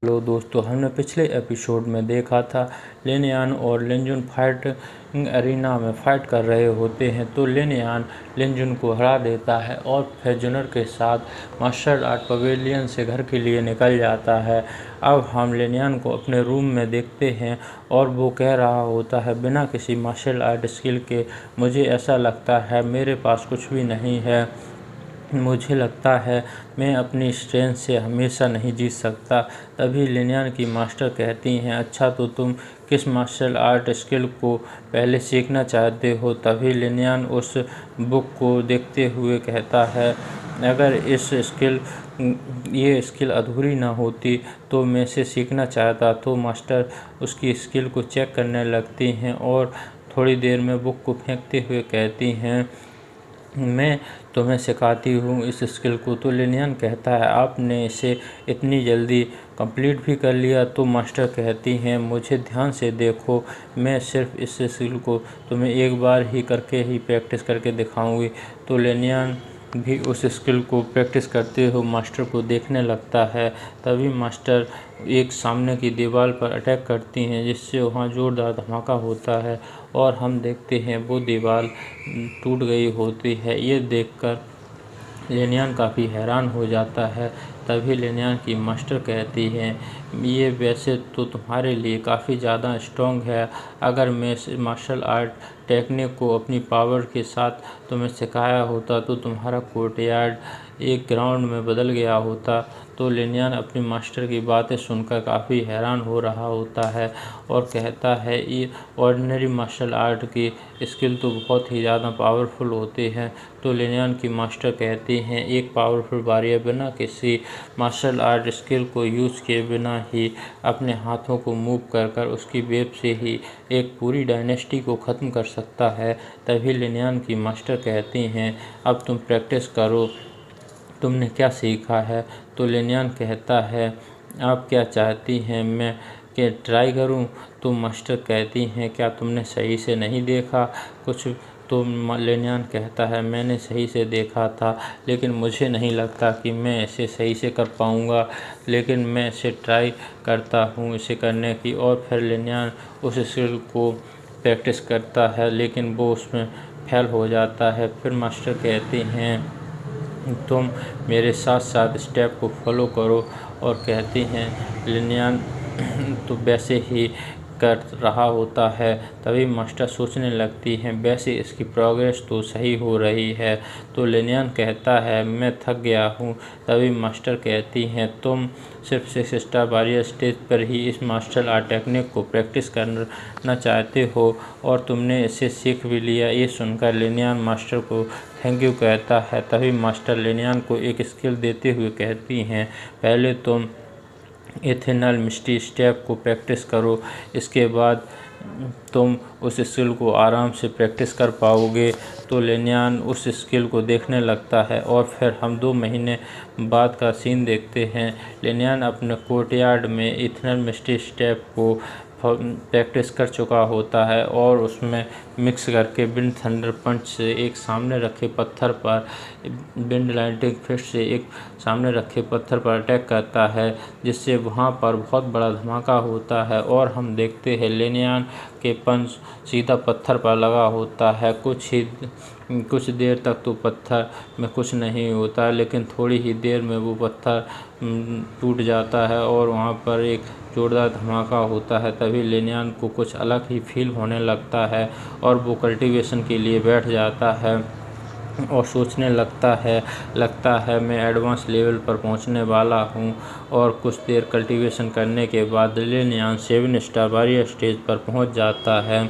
Hello दोस्तों, हमने पिछले एपिसोड में देखा था लिनयान और लिनजुन फाइटिंग एरिना में फाइट कर रहे होते हैं। तो लिनयान लिनजुन को हरा देता है और फिर जुनर के साथ मार्शल आर्ट पवेलियन से घर के लिए निकल जाता है। अब हम लिनयान को अपने रूम में देखते हैं और वो कह रहा होता है, बिना किसी मार्शल आर्ट स्किल के मुझे ऐसा लगता है मेरे पास कुछ भी नहीं है। मुझे लगता है मैं अपनी स्ट्रेंथ से हमेशा नहीं जीत सकता। तभी लिनयान की मास्टर कहती हैं, अच्छा तो तुम किस मार्शल आर्ट स्किल को पहले सीखना चाहते हो। तभी लिनयान उस बुक को देखते हुए कहता है, अगर ये स्किल अधूरी ना होती तो मैं इसे सीखना चाहता। तो मास्टर उसकी स्किल को चेक करने लगती हैं और थोड़ी देर में बुक को फेंकते हुए कहती हैं, मैं तुम्हें सिखाती हूँ इस स्किल को। तो लिनयान कहता है, आपने इसे इतनी जल्दी कंप्लीट भी कर लिया। तो मास्टर कहती हैं, मुझे ध्यान से देखो, मैं सिर्फ इस स्किल को तुम्हें एक बार ही प्रैक्टिस करके दिखाऊंगी। तो लिनयान भी उस स्किल को प्रैक्टिस करते हुए मास्टर को देखने लगता है। तभी मास्टर एक सामने की दीवार पर अटैक करती हैं, जिससे वहाँ जोरदार धमाका होता है और हम देखते हैं वो दीवार टूट गई होती है। ये देखकर लिनयान काफ़ी हैरान हो जाता है। तभी लिनयान की मास्टर कहती हैं, ये वैसे तो तुम्हारे लिए काफ़ी ज़्यादा स्ट्रॉन्ग है। अगर मैं इस मार्शल आर्ट टेक्निक को अपनी पावर के साथ तुम्हें सिखाया होता तो तुम्हारा कोर्टयार्ड एक ग्राउंड में बदल गया होता। तो लिनयान अपनी मास्टर की बातें सुनकर काफ़ी हैरान हो रहा होता है और कहता है, ये ऑर्डिनरी मार्शल आर्ट की स्किल तो बहुत ही ज़्यादा पावरफुल होती है। तो लिनयान की मास्टर कहती हैं, एक पावरफुल वॉरियर बिना किसी मार्शल आर्ट स्किल को यूज़ किए बिना ही अपने हाथों को मूव कर कर उसकी वेब से ही एक पूरी डायनेस्टी को ख़त्म कर सकता है। तभी लिनयान की मास्टर कहती हैं, अब तुम प्रैक्टिस करो, तुमने क्या सीखा है। तो लिनयान कहता है, आप क्या चाहती हैं मैं ट्राई करूं। तो मास्टर कहती हैं, क्या तुमने सही से नहीं देखा कुछ। तो लिनयान कहता है, मैंने सही से देखा था, लेकिन मुझे नहीं लगता कि मैं इसे सही से कर पाऊँगा, लेकिन मैं इसे ट्राई करता हूँ इसे करने की। और फिर लिनयान उस स्किल को प्रैक्टिस करता है, लेकिन वो उसमें फेल हो जाता है। फिर मास्टर कहते हैं, तुम मेरे साथ साथ स्टेप को फॉलो करो। और कहती हैं, लिनयान तो वैसे ही कर रहा होता है। तभी मास्टर सोचने लगती हैं, वैसे इसकी प्रोग्रेस तो सही हो रही है। तो लिनयान कहता है, मैं थक गया हूँ। तभी मास्टर कहती हैं, तुम सिर्फ 6 स्टार वॉरियर स्टेज पर ही इस मार्शल आर्ट टेक्निक को प्रैक्टिस करना चाहते हो और तुमने इसे सीख भी लिया। ये सुनकर लिनयान मास्टर को थैंक यू कहता है। तभी मास्टर लिनयान को एक स्किल देते हुए कहती हैं, पहले तुम इथेनल मिस्टी स्टेप को प्रैक्टिस करो, इसके बाद तुम उस स्किल को आराम से प्रैक्टिस कर पाओगे। तो लिनयान उस स्किल को देखने लगता है और फिर हम 2 महीने बाद का सीन देखते हैं। लिनयान अपने कोर्टयार्ड में इथेनल मिस्टी स्टेप को प्रैक्टिस कर चुका होता है और उसमें मिक्स करके विंड थंडर पंच से एक सामने रखे पत्थर पर, विंड लाइटनिंग फिस्ट से एक सामने रखे पत्थर पर अटैक करता है, जिससे वहाँ पर बहुत बड़ा धमाका होता है। और हम देखते हैं लिनयान के पंच सीधा पत्थर पर लगा होता है। कुछ देर तक तो पत्थर में कुछ नहीं होता, लेकिन थोड़ी ही देर में वो पत्थर टूट जाता है और वहाँ पर एक जोरदार धमाका होता है। तभी लिनयान को कुछ अलग ही फील होने लगता है और वो कल्टीवेशन के लिए बैठ जाता है और सोचने लगता है मैं एडवांस लेवल पर पहुंचने वाला हूं। और कुछ देर कल्टीवेशन करने के बाद लिनयान 7 स्टार वॉरियर स्टेज पर पहुंच जाता है।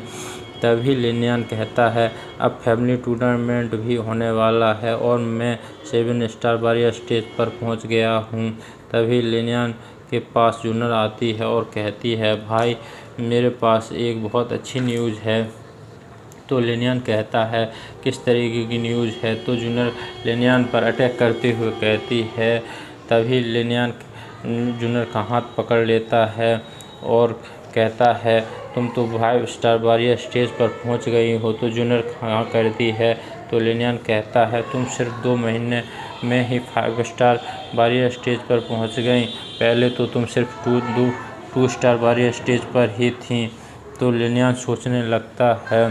तभी लिनयान कहता है, अब फैमिली टूर्नामेंट भी होने वाला है और मैं 7 स्टार वॉरियर स्टेज पर पहुंच गया हूं। तभी लिनयान के पास जूनर आती है और कहती है, भाई मेरे पास एक बहुत अच्छी न्यूज़ है। तो लिनयान कहता है, किस तरीके की न्यूज़ है। तो जूनर लिनयान पर अटैक करते हुए कहती है। तभी लिनयान जूनर का हाथ पकड़ लेता है और कहता है, तुम तो 5 स्टार वॉरियर स्टेज पर पहुंच गई हो। तो जूनर हाँ करती है। तो लिनयान कहता है तुम सिर्फ 2 महीने में ही 5 स्टार वॉरियर स्टेज पर पहुंच गई, पहले तो तुम सिर्फ 2 स्टार वॉरियर स्टेज पर ही थीं। तो लिनयान सोचने लगता है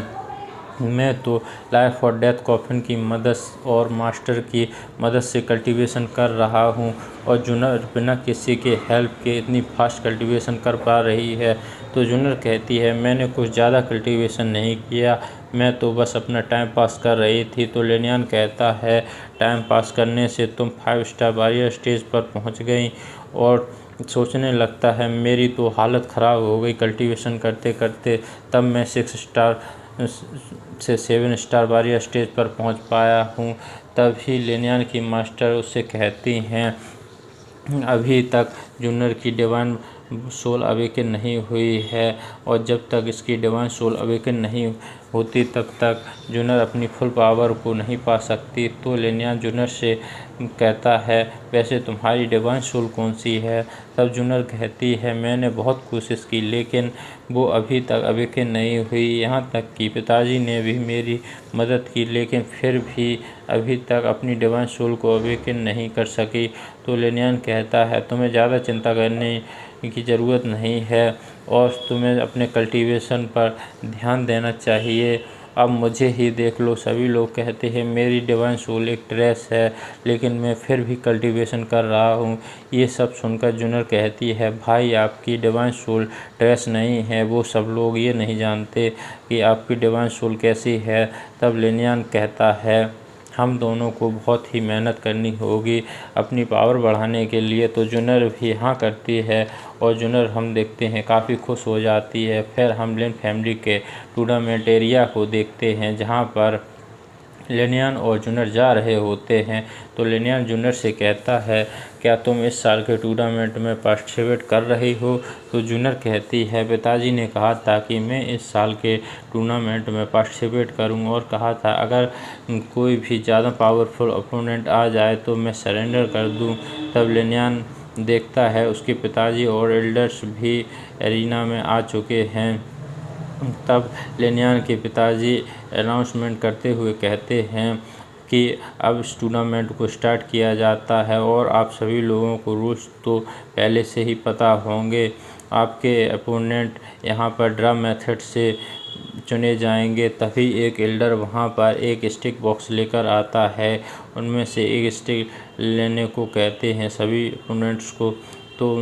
मैं तो लाइफ और डेथ कॉफिन की मदद और मास्टर की मदद से कल्टीवेशन कर रहा हूँ और जूनर बिना किसी के हेल्प के इतनी फास्ट कल्टीवेशन कर पा रही है। तो जूनर कहती है मैंने कुछ ज़्यादा कल्टीवेशन नहीं किया, मैं तो बस अपना टाइम पास कर रही थी। तो लिनयान कहता है टाइम पास करने से तुम 5 स्टार वॉरियर स्टेज पर पहुँच गई। और सोचने लगता है मेरी तो हालत ख़राब हो गई कल्टीवेशन करते करते, तब मैं 6 स्टार से 7 स्टार वॉरियर स्टेज पर पहुंच पाया हूं। तभी लिनयान की मास्टर उससे कहती हैं अभी तक जूनर की डिवाइन सोल अवेकन नहीं हुई है और जब तक इसकी डिवाइन सोल अवेकन नहीं होती तब तक जूनर अपनी फुल पावर को नहीं पा सकती। तो लिनयान जूनर से कहता है वैसे तुम्हारी डिवाइन सोल कौन सी है? तब जूनर कहती है मैंने बहुत कोशिश की लेकिन वो अभी तक अवेकन नहीं हुई, यहाँ तक कि पिताजी ने भी मेरी मदद की लेकिन फिर भी अभी तक अपनी डिवाइन सोल को अवेकन नहीं कर सकी। तो लिनयान कहता है तुम्हें ज़्यादा चिंता करने की ज़रूरत नहीं है और तुम्हें अपने कल्टीवेशन पर ध्यान देना चाहिए। अब मुझे ही देख लो, सभी लोग कहते हैं मेरी डिवाइन सोल एक ट्रेस है लेकिन मैं फिर भी कल्टीवेशन कर रहा हूँ। ये सब सुनकर जूनर कहती है भाई आपकी डिवाइन सोल ट्रेस नहीं है, वो सब लोग ये नहीं जानते कि आपकी डिवाइन सोल कैसी है। तब लिनयान कहता है हम दोनों को बहुत ही मेहनत करनी होगी अपनी पावर बढ़ाने के लिए। तो जूनर भी हाँ करती है और जूनर हम देखते हैं काफ़ी खुश हो जाती है। फिर हम लिन फैमिली के टूर्नामेंट एरिया को देखते हैं जहाँ पर लिनयान और जूनर जा रहे होते हैं। तो लिनयान जूनर से कहता है क्या तुम इस साल के टूर्नामेंट में पार्टिसिपेट कर रही हो? तो जूनर कहती है पिताजी ने कहा था कि मैं इस साल के टूर्नामेंट में पार्टिसिपेट करूं और कहा था अगर कोई भी ज़्यादा पावरफुल ओपोनेंट आ जाए तो मैं सरेंडर कर दूं। तब लिनयान देखता है उसके पिताजी और एल्डर्स भी एरिना में आ चुके हैं। तब लिनयान के पिताजी अनाउंसमेंट करते हुए कहते हैं कि अब इस टूर्नामेंट को स्टार्ट किया जाता है और आप सभी लोगों को रूल्स तो पहले से ही पता होंगे। आपके अपोनेंट यहाँ पर ड्रा मेथड से चुने जाएंगे। तभी एक एल्डर वहाँ पर एक स्टिक बॉक्स लेकर आता है, उनमें से एक स्टिक लेने को कहते हैं सभी अपोनेंट्स को। तो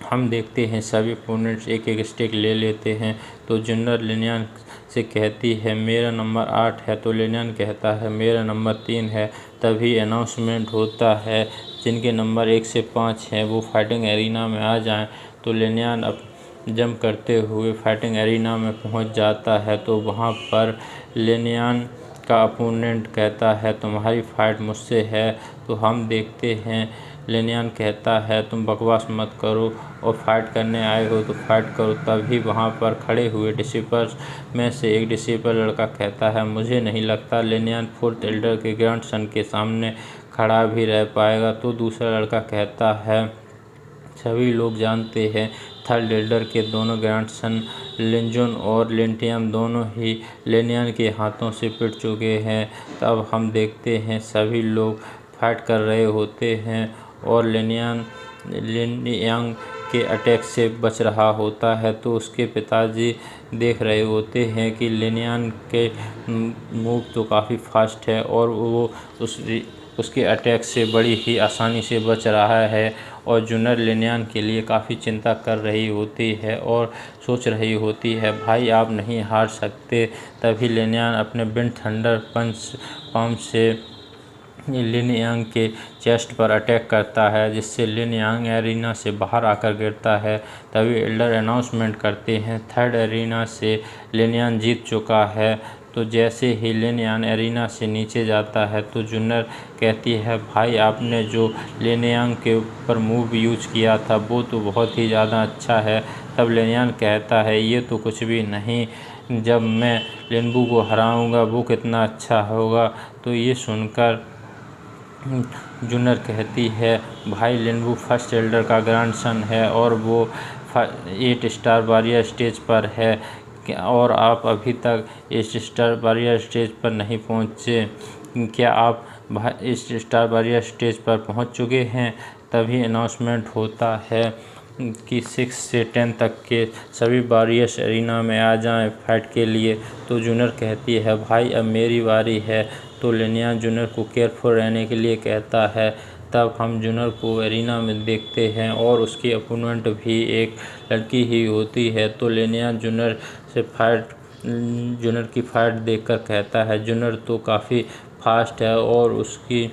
हम देखते हैं सभी अपोनेंट्स एक एक स्टिक ले लेते हैं। तो जूनर लिनयान से कहती है मेरा नंबर 8 है। तो लिनयान कहता है मेरा नंबर 3 है। तभी अनाउंसमेंट होता है जिनके नंबर 1 से 5 हैं वो फाइटिंग एरिना में आ जाएं। तो लिनयान अब जंप करते हुए फाइटिंग एरिना में पहुंच जाता है। तो वहां पर लिनयान का अपोनेंट कहता है तुम्हारी फाइट मुझसे है। तो हम देखते हैं लिनयान कहता है तुम बकवास मत करो और फाइट करने आए हो तो फाइट करो। तभी वहाँ पर खड़े हुए डिसिपल्स में से एक डिसिपल लड़का कहता है मुझे नहीं लगता लिनयान 4th एल्डर के ग्रैंडसन के सामने खड़ा भी रह पाएगा। तो दूसरा लड़का कहता है सभी लोग जानते हैं 3rd एल्डर के दोनों ग्रैंडसन लिंजुन और लिंटियम दोनों ही लिनयान के हाथों से पिट चुके हैं। तब हम देखते हैं सभी लोग फाइट कर रहे होते हैं और लिनयान लिनयांग के अटैक से बच रहा होता है। तो उसके पिताजी देख रहे होते हैं कि लिनयान के मूव तो काफ़ी फास्ट है और वो उसके अटैक से बड़ी ही आसानी से बच रहा है। और जूनर लिनयान के लिए काफ़ी चिंता कर रही होती है और सोच रही होती है भाई आप नहीं हार सकते। तभी लिनयान अपने विंड थंडर पंच से लिनयांग के चेस्ट पर अटैक करता है जिससे लिनयांग एरिना से बाहर आकर गिरता है। तभी एल्डर अनाउंसमेंट करते हैं 3rd एरिना से लिनयान जीत चुका है। तो जैसे ही लिनयान एरिना से नीचे जाता है तो जूनर कहती है भाई आपने जो लिनयांग के ऊपर मूव यूज किया था वो तो बहुत ही ज़्यादा अच्छा है। तब लिनयान कहता है ये तो कुछ भी नहीं, जब मैं लिनबू को हराऊंगा वो कितना अच्छा होगा। तो ये सुनकर जूनर कहती है भाई लिनबू 1st एल्डर का ग्रैंडसन है और वो 8 स्टार वॉरियर स्टेज पर है, और आप अभी तक इस स्टार बैरियर स्टेज पर नहीं पहुँचे। क्या आप इस स्टार बैरियर स्टेज पर पहुँच चुके हैं? तभी अनाउंसमेंट होता है कि 6 से 10 तक के सभी वॉरियर्स एरिना में आ जाएं फाइट के लिए। तो जूनियर कहती है, भाई अब मेरी बारी है। तो लिनयान जूनियर को केयरफुल रहने के लिए कहता है। तब हम जूनियर को एरिना में देखते हैं और उसकी अपोनेंट भी एक लड़की ही होती है। तो लिनयान जूनियर की फाइट देखकर कहता है, जूनियर तो काफ़ी फास्ट है और उसकी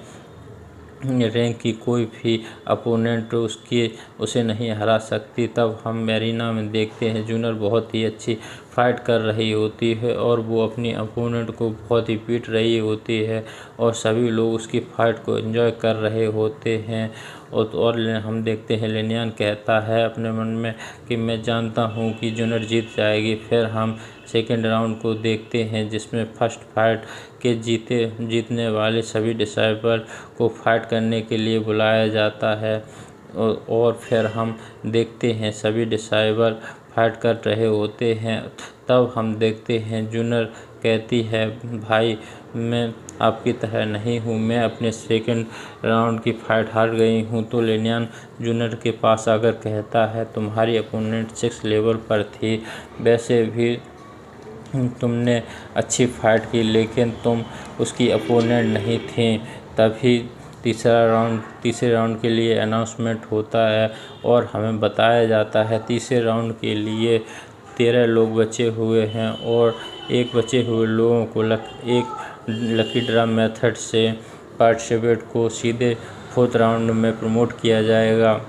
रैंक की कोई भी अपोनेंट उसे नहीं हरा सकती। तब हम एरिना में देखते हैं जूनियर बहुत ही अच्छी फाइट कर रही होती है और वो अपनी अपोनेंट को बहुत ही पीट रही होती है और सभी लोग उसकी फाइट को एंजॉय कर रहे होते हैं। और हम देखते हैं लिनयान कहता है अपने मन में कि मैं जानता हूँ कि जूनियर जीत जाएगी। फिर हम सेकेंड राउंड को देखते हैं जिसमें फर्स्ट फाइट के जीतने वाले सभी डिसाइबल को फाइट करने के लिए बुलाया जाता है। और फिर हम देखते हैं सभी डिसाइबल फाइट कर रहे होते हैं। तब हम देखते हैं जूनियर कहती है, भाई मैं आपकी तरह नहीं हूँ, मैं अपने सेकंड राउंड की फाइट हार गई हूँ। तो लिनयान जूनियर के पास आकर कहता है, तुम्हारी अपोनेंट 6 लेवल पर थी, वैसे भी तुमने अच्छी फाइट की, लेकिन तुम उसकी अपोनेंट नहीं थी। तभी तीसरे राउंड के लिए अनाउंसमेंट होता है और हमें बताया जाता है तीसरे राउंड के लिए 13 लोग बचे हुए हैं और एक बचे हुए लोगों को एक लकी ड्रा मेथड से पार्टिसिपेट को सीधे 4th राउंड में प्रमोट किया जाएगा।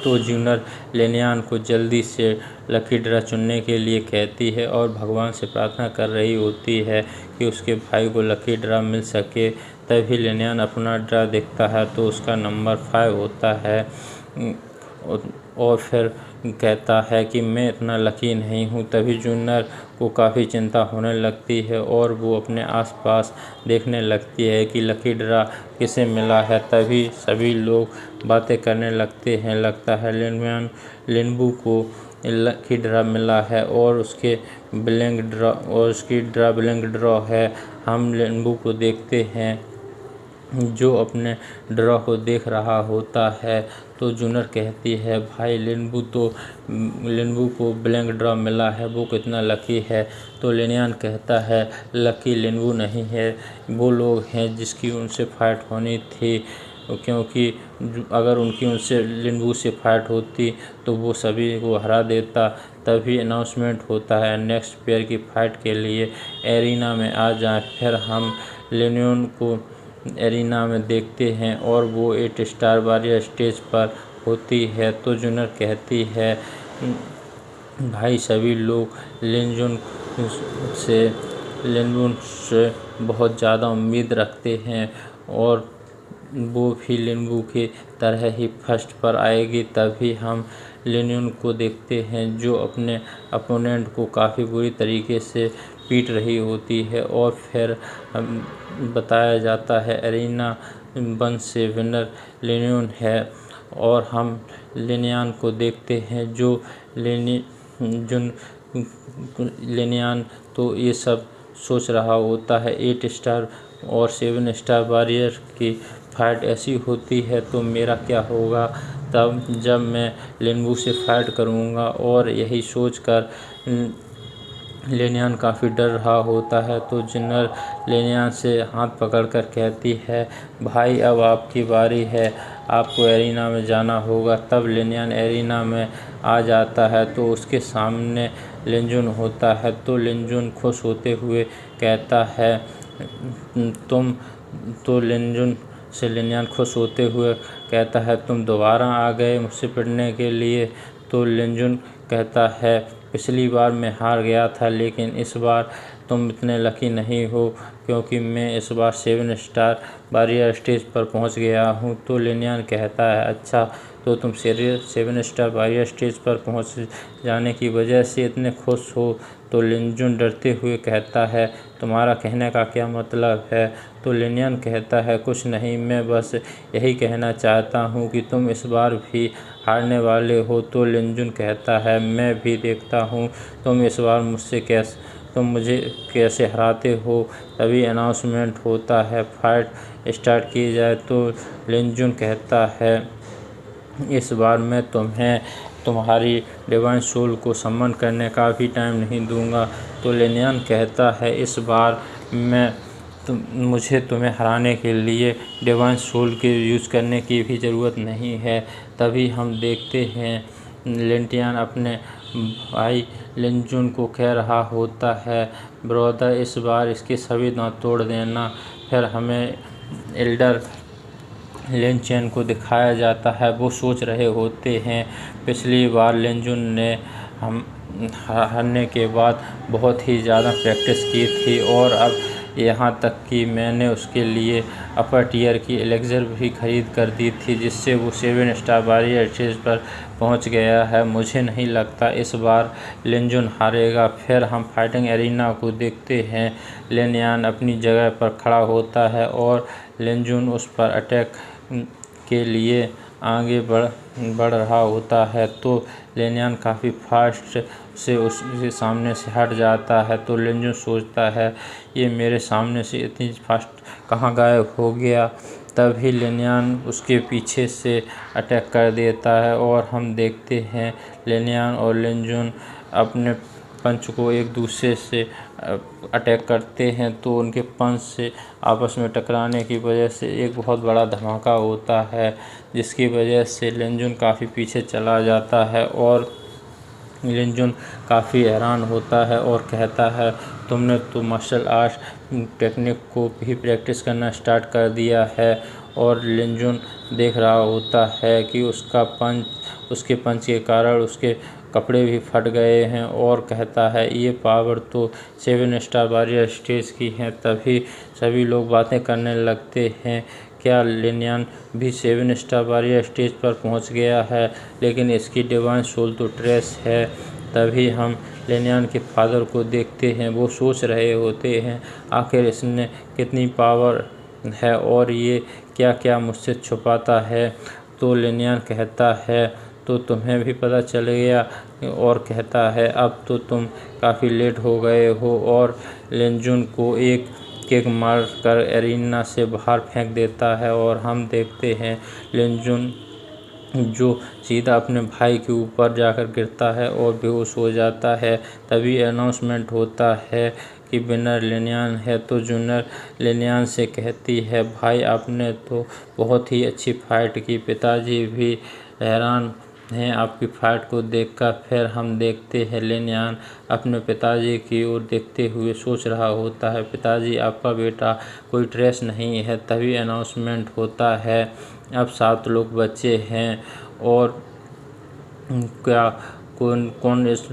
तो जूनियर लिनयान को जल्दी से लकी ड्रा चुनने के लिए कहती है और भगवान से प्रार्थना कर रही होती है कि उसके भाई को लकी ड्रा मिल सके। तभी लिनयान अपना ड्रा देखता है तो उसका नंबर 5 होता है और फिर कहता है कि मैं इतना लकी नहीं हूँ। तभी जूनियर को काफ़ी चिंता होने लगती है और वो अपने आसपास देखने लगती है कि लकी ड्रा किसे मिला है। तभी सभी लोग बातें करने लगते हैं, लगता है लिनबू को लकी ड्रा मिला है और उसकी ड्रा ब्लैंक ड्रॉ है। हम लिनबू को देखते हैं जो अपने ड्रॉ को देख रहा होता है। तो जूनियर कहती है, भाई लिनबू को ब्लैंक ड्रॉ मिला है, वो कितना लकी है। तो लिनयान कहता है, लकी लिनबू नहीं है, वो लोग हैं जिसकी उनसे फाइट होनी थी, क्योंकि अगर उनसे लिनबू से फाइट होती तो वो सभी को हरा देता। तभी अनाउंसमेंट होता है नेक्स्ट पेयर की फाइट के लिए एरिना में आ जाएं। फिर हम लिनयान को एरिना में देखते हैं और वो 8 स्टार वाली स्टेज पर होती है। तो जूनियर कहती है, भाई सभी लोग लिनबू से बहुत ज़्यादा उम्मीद रखते हैं और वो भी लिनबू की तरह ही फर्स्ट पर आएगी। तभी हम लिनयू को देखते हैं जो अपने अपोनेंट को काफ़ी बुरी तरीके से पीट रही होती है और फिर बताया जाता है एरिना 1 से विनर लिनयू है। और हम लिनयान को देखते हैं जो लिनयान तो ये सब सोच रहा होता है 8 स्टार और 7 स्टार वॉरियर की फाइट ऐसी होती है तो मेरा क्या होगा तब जब मैं लिनबू से फाइट करूँगा। और यही सोचकर लिनयान काफ़ी डर रहा होता है। तो जिन्नर लिनयान से हाथ पकड़कर कहती है, भाई अब आपकी बारी है, आपको एरिना में जाना होगा। तब लिनयान एरिना में आ जाता है तो उसके सामने लिनजुन होता है। तो लिनजुन खुश होते हुए कहता है लिनयान खुश होते हुए कहता है तुम दोबारा आ गए मुझसे पिटने के लिए। तो लिनजुन कहता है पिछली बार मैं हार गया था लेकिन इस बार तुम इतने लकी नहीं हो क्योंकि मैं इस बार 7 स्टार वॉरियर स्टेज पर पहुंच गया हूं। तो लिनयान कहता है अच्छा तो तुम 7 स्टार वॉरियर स्टेज पर पहुंच जाने की वजह से इतने खुश हो। तो लिनजुन डरते हुए कहता है तुम्हारा कहने का क्या मतलब है। तो लिनयान कहता है कुछ नहीं, मैं बस यही कहना चाहता हूँ कि तुम इस बार भी हारने वाले हो। तो लिनजुन कहता है, मैं भी देखता हूँ तुम इस बार तुम मुझे कैसे हराते हो। तभी अनाउंसमेंट होता है, फाइट स्टार्ट की जाए। तो लिनजुन कहता है, इस बार मैं तुम्हें तुम्हारी डिवाइन सोल को सम्मान करने का भी टाइम नहीं दूंगा। तो लिनयान कहता है, इस बार मुझे तुम्हें हराने के लिए डिवाइन सोल के यूज़ करने की भी ज़रूरत नहीं है। तभी हम देखते हैं लिनयान अपने भाई लिनजुन को कह रहा होता है, ब्रदर इस बार इसके सभी दांत तोड़ देना। फिर हमें एल्डर लिन चेन को दिखाया जाता है। वो सोच रहे होते हैं, पिछली बार लिनजुन ने हम हारने के बाद बहुत ही ज़्यादा प्रैक्टिस की थी और अब यहाँ तक कि मैंने उसके लिए अपर टियर की एलेक्सर भी खरीद कर दी थी, जिससे वो 7 स्टार वॉरियर स्टेज पर पहुँच गया है। मुझे नहीं लगता इस बार लिनजुन हारेगा। फिर हम फाइटिंग एरिना को देखते हैं। लिनयान अपनी जगह पर खड़ा होता है और लिनजुन उस पर अटैक के लिए आगे बढ़ रहा होता है। तो लिनयान काफ़ी फास्ट से उसके सामने से हट जाता है। तो लिनजुन सोचता है, ये मेरे सामने से इतनी फास्ट कहाँ गायब हो गया। तभी लिनयान उसके पीछे से अटैक कर देता है और हम देखते हैं लिनयान और लिनजुन अपने पंच को एक दूसरे से अटैक करते हैं। तो उनके पंच से आपस में टकराने की वजह से एक बहुत बड़ा धमाका होता है, जिसकी वजह से लिनजुन काफ़ी पीछे चला जाता है और लिनजुन काफ़ी हैरान होता है और कहता है, तुमने तो मार्शल आर्ट टेक्निक को भी प्रैक्टिस करना स्टार्ट कर दिया है। और लिनजुन देख रहा होता है कि उसके पंच के कारण उसके कपड़े भी फट गए हैं और कहता है, ये पावर तो 7 स्टार वॉरियर स्टेज की है। तभी सभी लोग बातें करने लगते हैं, क्या लिनयान भी 7 स्टार वॉरियर स्टेज पर पहुंच गया है, लेकिन इसकी डिवाइन सोल तो ट्रेस है। तभी हम लिनयान के फादर को देखते हैं। वो सोच रहे होते हैं, आखिर इसने कितनी पावर है और ये क्या क्या मुझसे छुपाता है। तो लिनयान कहता है, तो तुम्हें भी पता चल गया, और कहता है, अब तो तुम काफ़ी लेट हो गए हो। और लिनजुन को एक किक मार कर एरिना से बाहर फेंक देता है और हम देखते हैं लिनजुन जो सीधा अपने भाई के ऊपर जाकर गिरता है और बेहोश हो जाता है। तभी अनाउंसमेंट होता है कि विनर लिनयान है। तो जूनियर लिनयान से कहती है, भाई आपने तो बहुत ही अच्छी फाइट की, पिताजी भी हैरान हैं आपकी फाइट को देखकर। फिर हम देखते हैं लिनयान अपने पिताजी की ओर देखते हुए सोच रहा होता है, पिताजी आपका बेटा कोई ट्रेस नहीं है। तभी अनाउंसमेंट होता है, अब 7 लोग बचे हैं और क्या कौन इस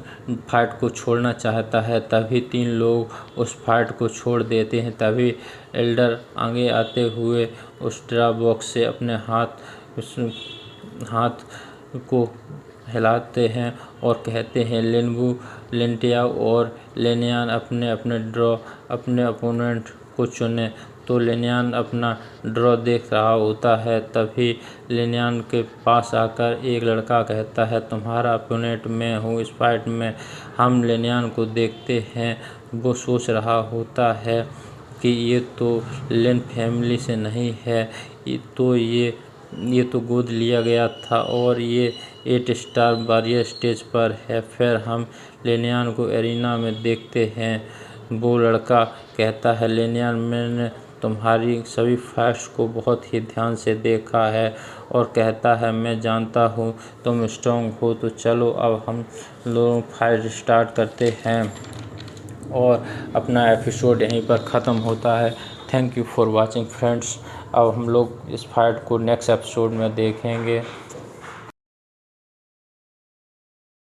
फाइट को छोड़ना चाहता है। तभी 3 लोग उस फाइट को छोड़ देते हैं। तभी एल्डर आगे आते हुए उस ड्रा बॉक्स से अपने हाथ को हिलाते हैं और कहते हैं, लिनबू, लिनटिया और लिनयान अपने अपने अपोनेंट को चुने। तो लिनयान अपना ड्रॉ देख रहा होता है। तभी लिनयान के पास आकर एक लड़का कहता है, तुम्हारा अपोनेंट मैं हूँ इस फाइट में। हम लिनयान को देखते हैं, वो सोच रहा होता है कि ये तो लिन फैमिली से नहीं है, ये तो गोद लिया गया था और ये 8 स्टार वॉरियर स्टेज पर है। फिर हम लिनयान को एरिना में देखते हैं। वो लड़का कहता है, लिनयान, मैंने तुम्हारी सभी फाइट्स को बहुत ही ध्यान से देखा है, और कहता है, मैं जानता हूँ तुम स्ट्रॉन्ग हो। तो चलो अब हम लोग फाइट स्टार्ट करते हैं। और अपना एपिसोड यहीं पर ख़त्म होता है। Thank you for watching friends. अब हम लोग इस फाइट को नेक्स्ट एपिसोड में देखेंगे।